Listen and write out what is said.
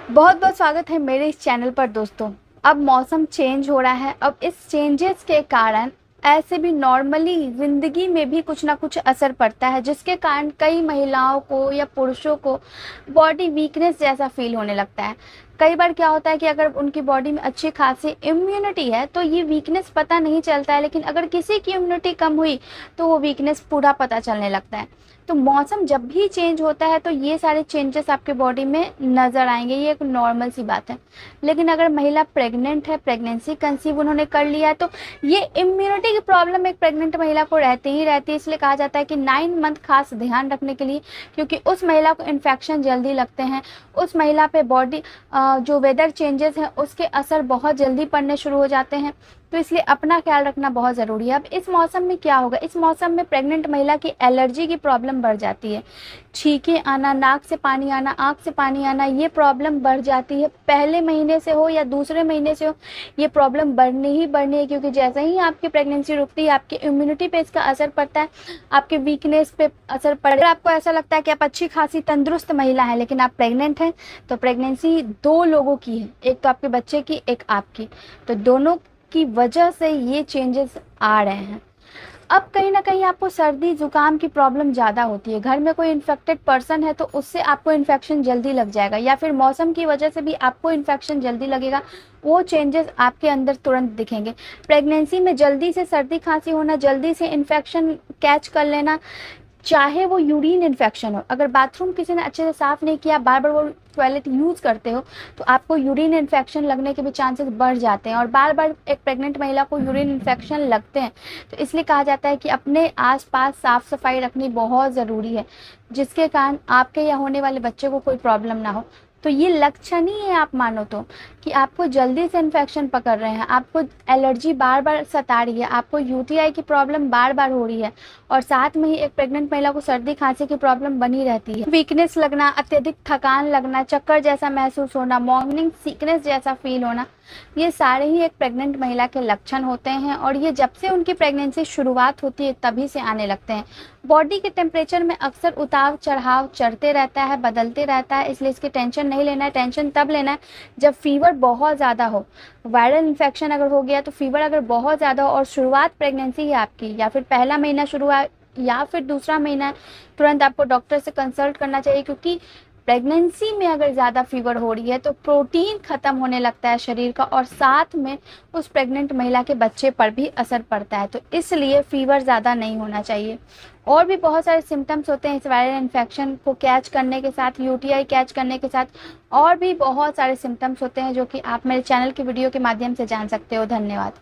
बहुत बहुत स्वागत है मेरे इस चैनल पर दोस्तों। अब मौसम चेंज हो रहा है। अब इस चेंजेस के कारण ऐसे भी नॉर्मली ज़िंदगी में भी कुछ ना कुछ असर पड़ता है, जिसके कारण कई महिलाओं को या पुरुषों को बॉडी वीकनेस जैसा फील होने लगता है। कई बार क्या होता है कि अगर उनकी बॉडी में अच्छी खासी इम्यूनिटी है तो ये वीकनेस पता नहीं चलता है, लेकिन अगर किसी की इम्यूनिटी कम हुई तो वो वीकनेस पूरा पता चलने लगता है। तो मौसम जब भी चेंज होता है तो ये सारे चेंजेस आपके बॉडी में नज़र आएंगे, ये एक नॉर्मल सी बात है। लेकिन अगर महिला प्रेग्नेंट है, प्रेगनेंसी कंसीव उन्होंने कर लिया है, तो ये इम्यूनिटी की प्रॉब्लम एक प्रेग्नेंट महिला को रहती ही रहती है। इसलिए कहा जाता है कि 9 मंथ खास ध्यान रखने के लिए, क्योंकि उस महिला को इन्फेक्शन जल्दी लगते हैं। उस महिला पे बॉडी जो वेदर चेंजेस हैं उसके असर बहुत जल्दी पड़ने शुरू हो जाते हैं। तो इसलिए अपना ख्याल रखना बहुत ज़रूरी है। अब इस मौसम में क्या होगा, इस मौसम में प्रेग्नेंट महिला की एलर्जी की प्रॉब्लम बढ़ जाती है। छींकें आना, नाक से पानी आना, आँख से पानी आना, ये प्रॉब्लम बढ़ जाती है। पहले महीने से हो या दूसरे महीने से हो, ये प्रॉब्लम बढ़नी ही बढ़नी है, क्योंकि जैसे ही आपकी प्रेगनेंसी रुकती है आपकी इम्यूनिटी पे इसका असर पड़ता है, आपके वीकनेस पे असर पड़ेगा। आपको ऐसा लगता है कि आप अच्छी खासी तंदुरुस्त महिला है, लेकिन आप प्रेग्नेंट हैं, तो प्रेगनेंसी 2 लोगों की है, एक तो आपके बच्चे की, एक आपकी। तो दोनों की वजह से ये चेंजेस आ रहे हैं। अब कहीं ना कहीं आपको सर्दी जुकाम की प्रॉब्लम ज़्यादा होती है, घर में कोई इन्फेक्टेड पर्सन है तो उससे आपको इन्फेक्शन जल्दी लग जाएगा, या फिर मौसम की वजह से भी आपको इन्फेक्शन जल्दी लगेगा। वो चेंजेस आपके अंदर तुरंत दिखेंगे। प्रेगनेंसी में जल्दी से सर्दी खांसी होना, जल्दी से इन्फेक्शन कैच कर लेना, चाहे वो यूरिन इन्फेक्शन हो। अगर बाथरूम किसी ने अच्छे से साफ़ नहीं किया, बार बार वो टॉयलेट यूज़ करते हो, तो आपको यूरिन इन्फेक्शन लगने के भी चांसेस बढ़ जाते हैं। और बार बार एक प्रेग्नेंट महिला को यूरिन इन्फेक्शन लगते हैं, तो इसलिए कहा जाता है कि अपने आसपास साफ़ सफाई रखनी बहुत ज़रूरी है, जिसके कारण आपके या होने वाले बच्चे को कोई प्रॉब्लम ना हो। तो ये लक्षण ही है, आप मानो तो, कि आपको जल्दी से इन्फेक्शन पकड़ रहे हैं, आपको एलर्जी बार बार सता रही है, आपको यूटीआई की प्रॉब्लम बार बार हो रही है, और साथ में ही एक प्रेग्नेंट महिला को सर्दी खांसी की प्रॉब्लम बनी रहती है। वीकनेस लगना, अत्यधिक थकान लगना, चक्कर जैसा महसूस होना, मॉर्निंग सिकनेस जैसा फील होना, ये सारे ही एक प्रेग्नेंट महिला के लक्षण होते हैं। और ये जब से उनकी प्रेगनेंसी शुरुआत होती है तभी से आने लगते हैं। बॉडी के टेम्परेचर में अक्सर उतार चढ़ाव चढ़ते रहता है, बदलते रहता है, इसलिए इसकी टेंशन नहीं लेना है। टेंशन तब लेना है जब फीवर बहुत ज़्यादा हो, वायरल इन्फेक्शन अगर हो गया, तो फीवर अगर बहुत ज़्यादा हो और शुरुआत प्रेगनेंसी है आपकी, या फिर पहला महीना शुरू है या फिर दूसरा महीना है, तुरंत आपको डॉक्टर से कंसल्ट करना चाहिए। क्योंकि प्रेगनेंसी में अगर ज़्यादा फीवर हो रही है तो प्रोटीन ख़त्म होने लगता है शरीर का, और साथ में उस प्रेग्नेंट महिला के बच्चे पर भी असर पड़ता है। तो इसलिए फ़ीवर ज़्यादा नहीं होना चाहिए। और भी बहुत सारे सिम्टम्स होते हैं इस वायरल इन्फेक्शन को कैच करने के साथ, यूटीआई कैच करने के साथ, और भी बहुत सारे सिम्टम्स होते हैं जो कि आप मेरे चैनल की वीडियो के माध्यम से जान सकते हो। धन्यवाद।